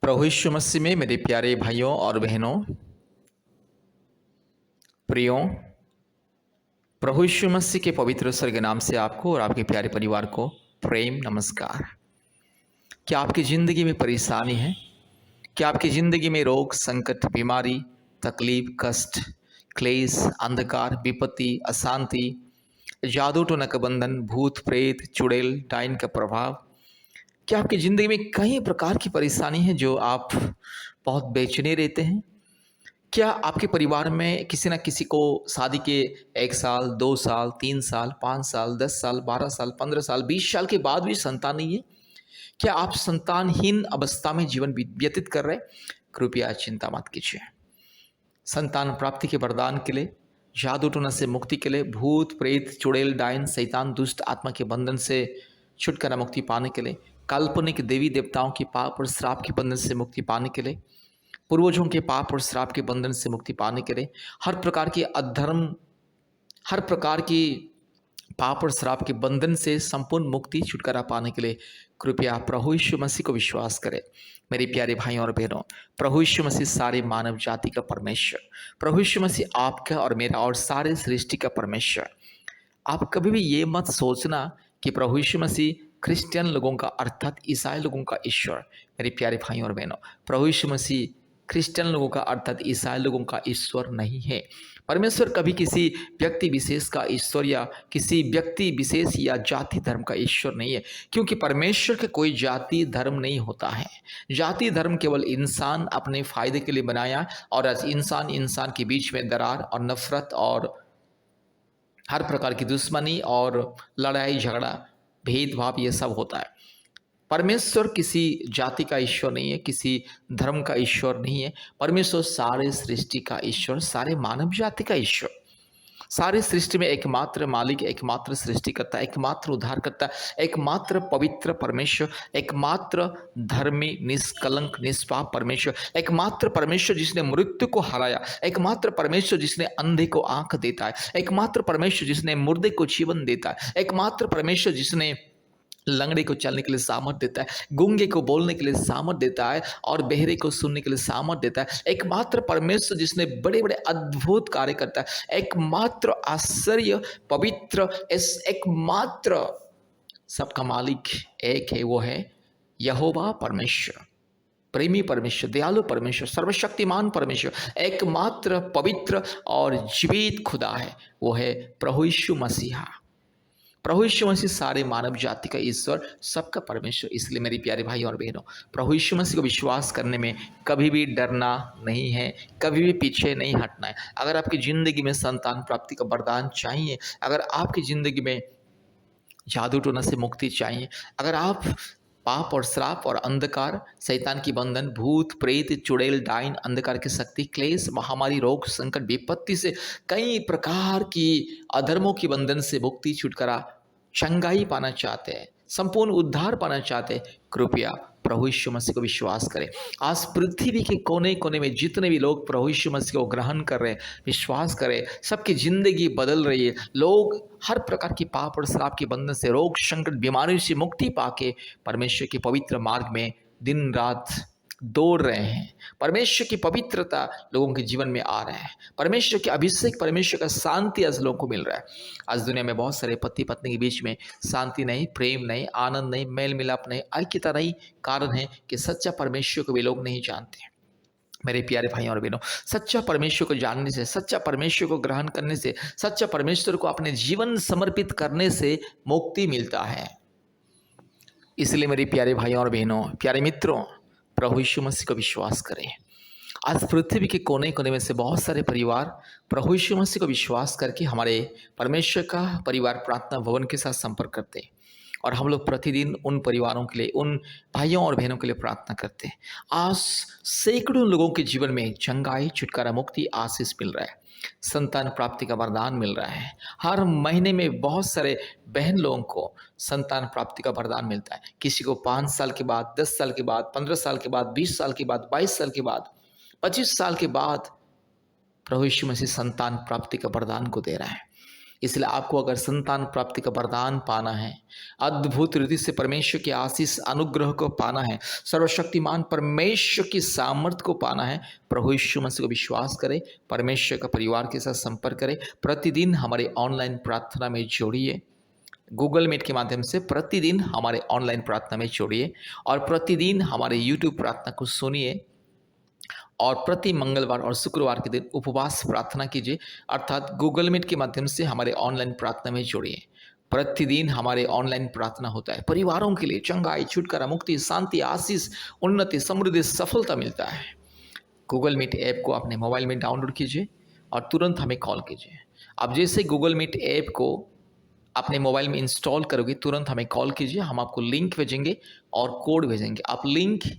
प्रभु यीशु मसीह में मेरे प्यारे भाइयों और बहनों, प्रियों, प्रभु यीशु मसीह के पवित्र स्वर्ग नाम से आपको और आपके प्यारे परिवार को प्रेम नमस्कार। क्या आपकी ज़िंदगी में परेशानी है? क्या आपकी ज़िंदगी में रोग, संकट, बीमारी, तकलीफ, कष्ट, क्लेश, अंधकार, विपत्ति, अशांति, जादू टोना का बंधन, भूत प्रेत, चुड़ैल, डायन का प्रभाव, क्या आपकी ज़िंदगी में कई प्रकार की परेशानी है जो आप बहुत बेचैनी रहते हैं? क्या आपके परिवार में किसी न किसी को शादी के 1 साल, 2 साल, 3 साल, 5 साल, 10 साल, 12 साल, 15 साल, 20 साल के बाद भी संतान नहीं है? क्या आप संतानहीन अवस्था में जीवन व्यतीत कर रहे हैं? कृपया चिंता मत कीजिए। संतान प्राप्ति के वरदान के लिए, जादू टोना से मुक्ति के लिए, भूत प्रेत, चुड़ैल, डायन, शैतान, दुष्ट आत्मा के बंधन से छुटकारा मुक्ति पाने के लिए, काल्पनिक देवी देवताओं की पाप और श्राप के बंधन से मुक्ति पाने के लिए, पूर्वजों के पाप और श्राप के बंधन से मुक्ति पाने के लिए, हर प्रकार की अधर्म, हर प्रकार की पाप और श्राप के बंधन से संपूर्ण मुक्ति छुटकारा पाने के लिए कृपया प्रभु यीशु मसीह को विश्वास करें। मेरे प्यारे भाइयों और बहनों, प्रभु यीशु मसीह सारे मानव जाति का परमेश्वर, प्रभु यीशु मसीह आपका और मेरा और सारे सृष्टि का परमेश्वर। आप कभी भी ये मत सोचना कि प्रभु यीशु मसीह क्रिश्चियन लोगों का अर्थात ईसाई लोगों का ईश्वर। मेरे प्यारे भाइयों और बहनों, प्रभु यीशु मसीह क्रिश्चियन लोगों का अर्थात ईसाई लोगों का ईश्वर नहीं है। परमेश्वर कभी किसी व्यक्ति विशेष का ईश्वर या किसी व्यक्ति विशेष या जाति धर्म का ईश्वर नहीं है, क्योंकि परमेश्वर का कोई जाति धर्म नहीं होता है। जाति धर्म केवल इंसान अपने फायदे के लिए बनाया, और आज इंसान इंसान के बीच में दरार और नफरत और हर प्रकार की दुश्मनी और लड़ाई झगड़ा, भेदभाव, ये सब होता है। परमेश्वर किसी जाति का ईश्वर नहीं है, किसी धर्म का ईश्वर नहीं है। परमेश्वर सारे सृष्टि का ईश्वर, सारे मानव जाति का ईश्वर, सारे सृष्टि में एकमात्र मालिक, एकमात्र सृष्टिकर्ता, एकमात्र उद्धारकर्ता, एकमात्र पवित्र परमेश्वर, एकमात्र धर्मी, निष्कलंक, निष्पाप परमेश्वर, एकमात्र परमेश्वर जिसने मृत्यु को हराया, एकमात्र परमेश्वर जिसने अंधे को आंख देता है, एकमात्र परमेश्वर जिसने मुर्दे को जीवन देता है, एकमात्र परमेश्वर जिसने लंगड़े को चलने के लिए सामर्थ देता है, गूंगे को बोलने के लिए सामर्थ देता है और बहरे को सुनने के लिए सामर्थ देता है। एकमात्र परमेश्वर जिसने बड़े बड़े अद्भुत कार्य करता है, एकमात्र आश्चर्य पवित्र, एकमात्र सबका मालिक एक है, वो है यहोवा परमेश्वर, प्रेमी परमेश्वर, दयालु परमेश्वर, सर्वशक्तिमान परमेश्वर, एकमात्र पवित्र और जीवित खुदा है, वो है प्रभु यीशु मसीहा। प्रभु यीशु मसीह सारे मानव जाति का ईश्वर, सबका परमेश्वर। इसलिए मेरे प्यारे भाई और बहनों, प्रभु यीशु मसीह को विश्वास करने में कभी भी डरना नहीं है, कभी भी पीछे नहीं हटना है। अगर आपकी ज़िंदगी में संतान प्राप्ति का वरदान चाहिए, अगर आपकी ज़िंदगी में जादू टोना से मुक्ति चाहिए, अगर आप पाप और श्राप और अंधकार, शैतान की बंधन, भूत प्रेत, चुड़ैल, डायन, अंधकार की शक्ति, क्लेश, महामारी, रोग, संकट, विपत्ति से, कई प्रकार की अधर्मों की बंधन से मुक्ति, छुटकारा, चंगाई पाना चाहते हैं, संपूर्ण उद्धार पाना चाहते हैं, कृपया प्रभु यीशु मसीह को विश्वास करें। आज पृथ्वी के कोने कोने में जितने भी लोग प्रभु यीशु मसीह को ग्रहण कर रहे हैं, विश्वास करें, सबकी जिंदगी बदल रही है। लोग हर प्रकार की पाप और श्राप के बंधन से, रोग, संकट, बीमारियों से मुक्ति पाके परमेश्वर के पवित्र मार्ग में दिन रात दौड़ रहे हैं। परमेश्वर की पवित्रता लोगों के जीवन में आ रहा है, परमेश्वर के अभिषेक, परमेश्वर का शांति आज लोगों को मिल रहा है। आज दुनिया में बहुत सारे पति पत्नी के बीच में शांति नहीं, प्रेम नहीं, आनंद नहीं, मेल मिलाप नहीं, ऐक्यता नहीं। कारण है कि सच्चा परमेश्वर को वे लोग नहीं जानते। मेरे प्यारे भाइयों और बहनों, सच्चा परमेश्वर को जानने से, सच्चा परमेश्वर को ग्रहण करने से, सच्चा परमेश्वर को अपने जीवन समर्पित करने से मुक्ति मिलता है। इसलिए मेरे प्यारे भाइयों और बहनों, प्यारे मित्रों, प्रभु यीशु मसीह को विश्वास करें। आज पृथ्वी के कोने कोने में से बहुत सारे परिवार प्रभु यीशु मसीह को विश्वास करके हमारे परमेश्वर का परिवार प्रार्थना भवन के साथ संपर्क करते हैं, और हम लोग प्रतिदिन उन परिवारों के लिए, उन भाइयों और बहनों के लिए प्रार्थना करते हैं। आज सैकड़ों लोगों के जीवन में चंगाई, छुटकारा, मुक्ति, आशीष मिल रहा है, संतान प्राप्ति का वरदान मिल रहा है। हर महीने में बहुत सारे बहन लोगों को संतान प्राप्ति का वरदान मिलता है। किसी को 5 साल के बाद, 10 साल के बाद, 15 साल के बाद, 20 साल के बाद, 22 साल के बाद, 25 साल के बाद प्रभु यीशु मसीह संतान प्राप्ति का वरदान को दे रहा है। इसलिए आपको अगर संतान प्राप्ति का वरदान पाना है, अद्भुत रीति से परमेश्वर की आशीष अनुग्रह को पाना है, सर्वशक्तिमान परमेश्वर की सामर्थ्य को पाना है, प्रभु यीशु मसीह को विश्वास करें, परमेश्वर का परिवार के साथ संपर्क करें, प्रतिदिन हमारे ऑनलाइन प्रार्थना में जोड़िए। गूगल मीट के माध्यम से प्रतिदिन हमारे ऑनलाइन प्रार्थना में जोड़िए और प्रतिदिन हमारे यूट्यूब प्रार्थना को सुनिए और प्रति मंगलवार और शुक्रवार के दिन उपवास प्रार्थना कीजिए, अर्थात गूगल मीट के माध्यम से हमारे ऑनलाइन प्रार्थना में जोड़िए। प्रतिदिन हमारे ऑनलाइन प्रार्थना होता है, परिवारों के लिए चंगाई, छुटकारा, मुक्ति, शांति, आशीष, उन्नति, समृद्धि, सफलता मिलता है। गूगल मीट ऐप को अपने मोबाइल में डाउनलोड कीजिए और तुरंत हमें कॉल कीजिए। आप जैसे गूगल मीट ऐप को अपने मोबाइल में इंस्टॉल करोगे, तुरंत हमें कॉल कीजिए, हम आपको लिंक भेजेंगे और कोड भेजेंगे। आप लिंक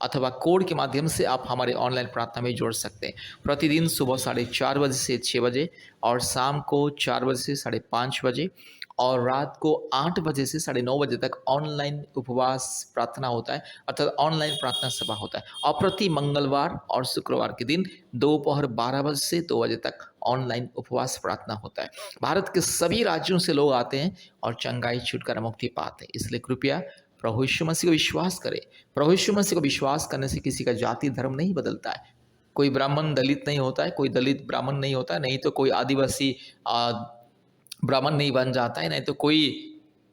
अथवा कोड के माध्यम से आप हमारे ऑनलाइन प्रार्थना में जोड़ सकते हैं। प्रतिदिन सुबह 4:30 बजे से 6 बजे और शाम को 4 बजे से 5:30 बजे और रात को 8 बजे से 9:30 बजे तक ऑनलाइन उपवास प्रार्थना होता है, अर्थात ऑनलाइन प्रार्थना सभा होता है। और प्रति मंगलवार और शुक्रवार के दिन दोपहर 12 बजे से 2 बजे तक ऑनलाइन उपवास प्रार्थना होता है। भारत के सभी राज्यों से लोग आते हैं और चंगाई, छुटकारा, मुक्ति पाते हैं। इसलिए कृपया प्रभु यीशु मसीह को विश्वास करें। प्रभु यीशु मसीह को विश्वास करने से किसी का जाति धर्म नहीं बदलता है। कोई ब्राह्मण दलित नहीं होता है, कोई दलित ब्राह्मण नहीं होता है, नहीं तो कोई आदिवासी ब्राह्मण नहीं बन जाता है, नहीं तो कोई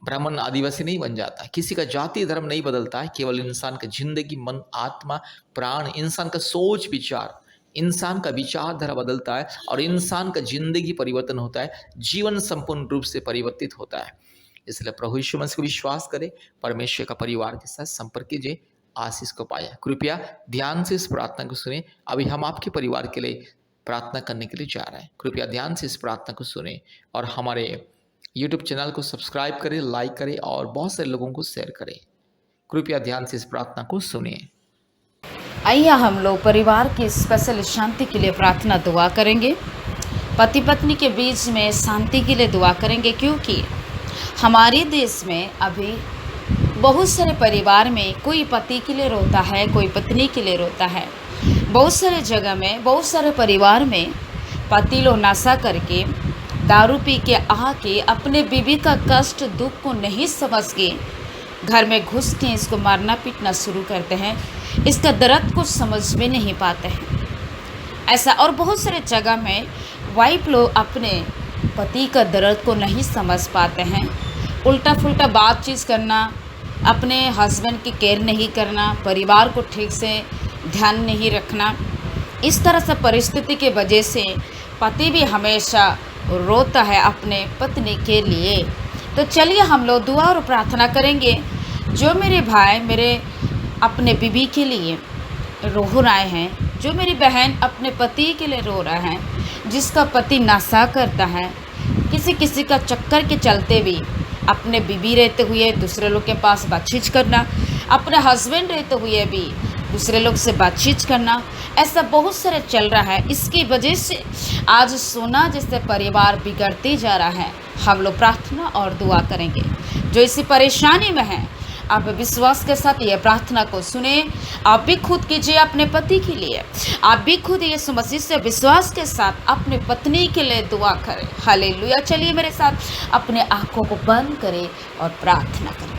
ब्राह्मण आदिवासी नहीं बन जाता है। किसी का जाति धर्म नहीं बदलता है, केवल इंसान का जिंदगी, मन, आत्मा, प्राण, इंसान का सोच विचार, इंसान का विचारधारा बदलता है और इंसान का जिंदगी परिवर्तन होता है, जीवन संपूर्ण रूप से परिवर्तित होता है। इसलिए प्रभु यीशु मसीह को विश्वास करें, परमेश्वर का परिवार के साथ संपर्क कीजिए, आशीष को पाया। कृपया ध्यान से इस प्रार्थना को सुने। अभी हम आपके परिवार के लिए प्रार्थना करने के लिए जा रहे हैं। कृपया ध्यान से इस प्रार्थना को सुने और हमारे यूट्यूब चैनल को सब्सक्राइब करें, लाइक करें और बहुत सारे लोगों को शेयर करें। कृपया ध्यान से इस प्रार्थना को सुनिए। आइए हम लोग परिवार की स्पेशल शांति के लिए प्रार्थना दुआ करेंगे। पति पत्नी के बीच में शांति के लिए दुआ करेंगे, क्योंकि हमारे देश में अभी बहुत सारे परिवार में कोई पति के लिए रोता है, कोई पत्नी के लिए रोता है। बहुत सारे जगह में, बहुत सारे परिवार में पति लोग नशा करके, दारू पी के आके अपने बीवी का कष्ट, दुख को नहीं समझ के घर में घुस के इसको मारना पीटना शुरू करते हैं। इसका दर्द कुछ समझ में नहीं पाते हैं। ऐसा और बहुत सारे जगह में वाइफ लोग अपने पति का दर्द को नहीं समझ पाते हैं। उल्टा फुल्टा बातचीत करना, अपने हस्बैंड की केयर नहीं करना, परिवार को ठीक से ध्यान नहीं रखना, इस तरह से परिस्थिति की वजह से पति भी हमेशा रोता है अपने पत्नी के लिए। तो चलिए हम लोग दुआ और प्रार्थना करेंगे। जो मेरे भाई मेरे अपने बीवी के लिए रो रहे हैं, जो मेरी बहन अपने पति के लिए रो रहा है, जिसका पति नशा करता है, किसी का चक्कर के चलते भी अपने बीवी रहते हुए दूसरे लोग के पास बातचीत करना, अपने हस्बैंड रहते हुए भी दूसरे लोग से बातचीत करना, ऐसा बहुत सारे चल रहा है। इसकी वजह से आज सोना जैसे परिवार बिगड़ते जा रहा है। हम लोग प्रार्थना और दुआ करेंगे। जो इसी परेशानी में है, आप विश्वास के साथ ये प्रार्थना को सुने। आप भी खुद कीजिए अपने पति के लिए, आप भी खुद यीशु मसीह से विश्वास के साथ अपने पत्नी के लिए दुआ करें। हालेलुया। चलिए मेरे साथ अपने आंखों को बंद करें और प्रार्थना करें।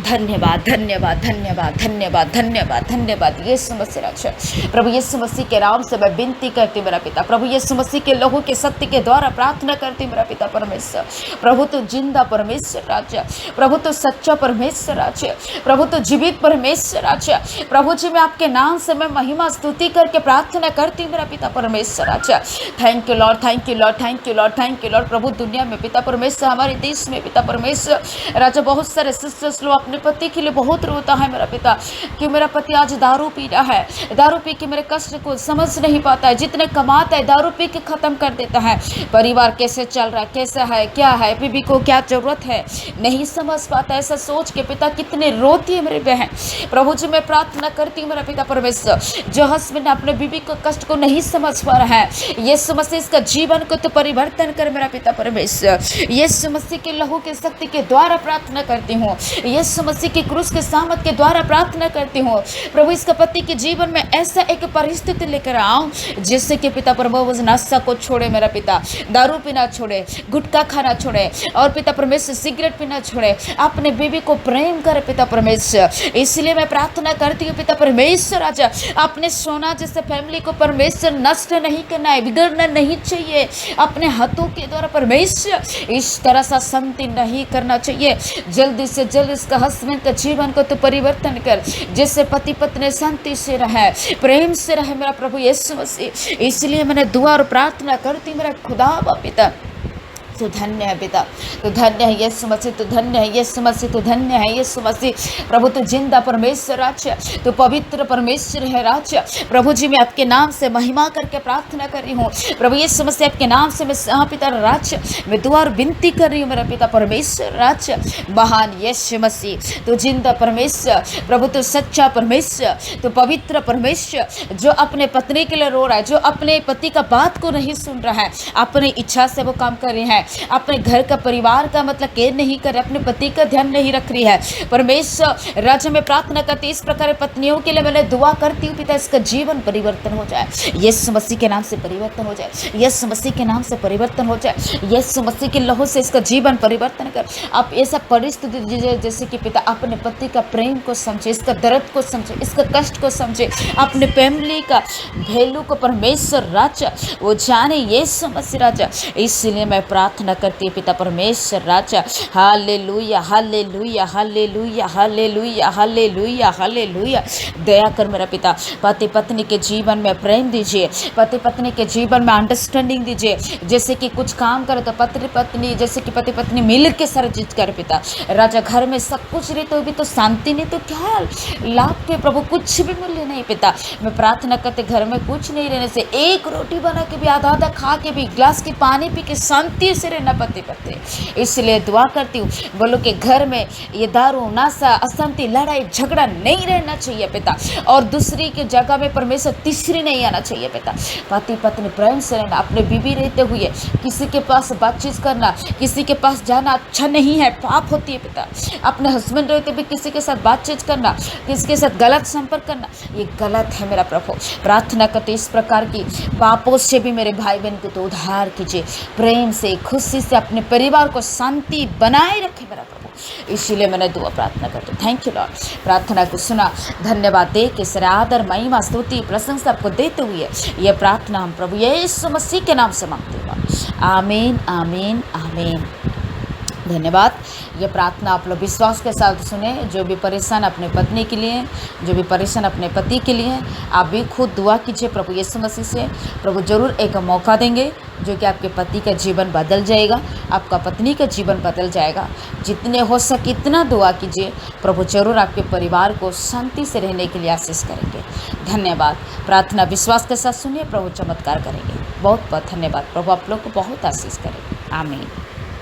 धन्यवाद धन्यवाद धन्यवाद धन्यवाद धन्यवाद धन्यवाद यीशु मसीह राजा। प्रभु यीशु मसीह के नाम से मैं विनती करती मेरा पिता, प्रभु यीशु मसीह के लहू के सत्य के द्वारा प्रार्थना करती मेरा पिता परमेश्वर। प्रभु तो जिंदा परमेश्वर राजा, प्रभु तो सच्चा परमेश्वर राजा, प्रभु तो जीवित परमेश्वर राजा। प्रभु जी मैं आपके नाम से मैं महिमा स्तुति करके प्रार्थना करती मेरा पिता परमेश्वर राजा। Thank you lord, thank you lord, thank you lord, thank you lord. प्रभु दुनिया में पिता परमेश्वर, हमारे देश में पिता परमेश्वर राजा, बहुत सारे सिस्टर्स लोग अपने पति के लिए बहुत रोता है मेरा पिता, कि मेरा पति आज दारू पी रहा है, दारू पी के मेरे कष्ट को समझ नहीं पाता है, जितने कमाता है दारू पी के खत्म कर देता है। परिवार कैसे चल रहा है, कैसा है, क्या है, बीबी को क्या जरूरत है, नहीं समझ पाता। ऐसा सोच के पिता कितने रोती है मेरी बहन। प्रभु जी मैं प्रार्थना करती हूँ मेरा पिता परमेश्वर, जो हस्बैंड अपने बीबी को कष्ट को नहीं समझ पा रहा है, यीशु मसीह इसका जीवन को तो परिवर्तन कर मेरा पिता परमेश्वर। यीशु मसीह के लहू के शक्ति के द्वारा प्रार्थना करती हूँ। यीशु यीशु मसीह की क्रूस के सामर्थ के द्वारा प्रार्थना करती हूँ प्रभु, इसका पति के जीवन में ऐसा एक परिस्थिति लेकर आओ जिससे कि पिता प्रभु उस नशा को छोड़े, मेरा पिता दारू पीना छोड़े, गुटखा खाना छोड़े, और पिता परमेश्वर सिगरेट पीना छोड़े, अपने बीवी को प्रेम करे पिता परमेश्वर। इसलिए मैं प्रार्थना करती हूँ पिता परमेश्वर, आज अपने सोना जैसे फैमिली को परमेश्वर नष्ट नहीं करना है, बिगड़ना नहीं चाहिए, अपने हाथों के द्वारा परमेश्वर इस तरह सा शांति नहीं करना चाहिए। जल्दी से जल्द इसका हस्बैंड का जीवन को तो परिवर्तन कर, जिससे पति पत्नी शांति से रहे, प्रेम से रहे मेरा प्रभु यीशु मसीह। इसलिए मैंने दुआ और प्रार्थना करती मेरा खुदा व पिता, तू धन्य है पिता, तू धन्य है यीशु मसीह, तू धन्य है यीशु मसीह, तू धन्य है यीशु मसीह। प्रभु तू जिंदा परमेश्वर राज्य, तू पवित्र परमेश्वर है राज्य। प्रभु जी मैं आपके नाम से महिमा करके प्रार्थना कर रही हूँ प्रभु यीशु मसीह, आपके नाम से मैं पिता राज्य मैं दुआ और विनती कर रही हूँ मेरा पिता परमेश्वर राज्य। महान यीशु मसीह तू जिंदा परमेश्वर, प्रभु तू सच्चा परमेश्वर, तू पवित्र परमेश्वर, जो अपने पत्नी के लिए रो रहा है, जो अपने पति का बात को नहीं सुन रहा है, अपनी इच्छा से वो काम कर रही है, अपने घर का परिवार का मतलब केयर नहीं कर रहे, अपने पति का ध्यान नहीं रख रही है परमेश्वर राज्य में प्रार्थना करती इस प्रकार पत्नियों के लिए मैंने दुआ करती हूँ पिता, इसका जीवन परिवर्तन हो जाए, यीशु मसीह के नाम से परिवर्तन हो जाए, यीशु मसीह के नाम से परिवर्तन हो जाए, यीशु मसीह के लहू से इसका जीवन परिवर्तन कर। आप ऐसा परिस्थिति दीजिए जैसे कि पिता अपने पति का प्रेम को समझे, इसका दर्द को समझे, इसका कष्ट को समझे, अपने फैमिली का वैल्यू को परमेश्वर राज्य वो जाने यीशु मसीह राज्य। इसलिए मैं प्रार्थना करती है पिता परमेश्वर राजा। Hallelujah hallelujah hallelujah hallelujah hallelujah hallelujah. दया कर मेरा पिता, पति पत्नी के जीवन में प्रेम दीजिए, पति पत्नी के जीवन में अंडरस्टैंडिंग दीजिए, जैसे कि कुछ काम करे तो पति पत्नी जैसे कि पति पत्नी मिल के सारा चीज करे पिता राजा। घर में सब कुछ रहे तो भी तो शांति नहीं, तो क्या लाभ के प्रभु, कुछ भी मूल्य नहीं पिता। मैं प्रार्थना करते घर में कुछ नहीं रहने से, एक रोटी बना के भी आधा आधा खा के भी गिलास की पानी पी के शांति से रहना पति पत्नी। इसलिए दुआ करती हूँ बोलो कि घर में ये दारू नशा अशांति लड़ाई झगड़ा नहीं रहना चाहिए पिता, और दूसरी की जगह में परमेश्वर तीसरी नहीं आना चाहिए पिता। पति पत्नी प्रेम से रहना, अपने बीवी रहते हुए किसी के पास बातचीत करना, किसी के पास जाना अच्छा नहीं है, पाप होती है पिता। अपने हस्बैंड रहते भी किसी के साथ बातचीत करना, किसी के साथ गलत संपर्क करना, ये गलत है मेरा प्रभु। प्रार्थना करते इस प्रकार की पापों से भी मेरे भाई बहन को तो उद्धार कीजिए, प्रेम से खुशी से अपने परिवार को शांति बनाए रखे मेरा प्रभु। इसीलिए मैंने दुआ प्रार्थना करती हूँ। थैंक यू लॉर्ड, प्रार्थना को सुना, धन्यवाद दे के सर आदर महिमा स्तुति प्रशंसा आपको देते हुए यह प्रार्थना हम प्रभु यीशु मसीह के नाम से मांगते हैं। आमीन आमीन आमीन। धन्यवाद। ये प्रार्थना आप लोग विश्वास के साथ सुने, जो भी परेशान अपने पत्नी के लिए, जो भी परेशान अपने पति के लिए, आप भी खुद दुआ कीजिए प्रभु यीशु मसीह से। प्रभु जरूर एक मौका देंगे जो कि आपके पति का जीवन बदल जाएगा, आपका पत्नी का जीवन बदल जाएगा। जितने हो सके इतना दुआ कीजिए, प्रभु जरूर आपके परिवार को शांति से रहने के लिए आशीष करेंगे। धन्यवाद। प्रार्थना विश्वास के साथ सुनिए, प्रभु चमत्कार करेंगे। बहुत बहुत धन्यवाद। प्रभु आप लोग को बहुत आशीष करेंगे। आमीन।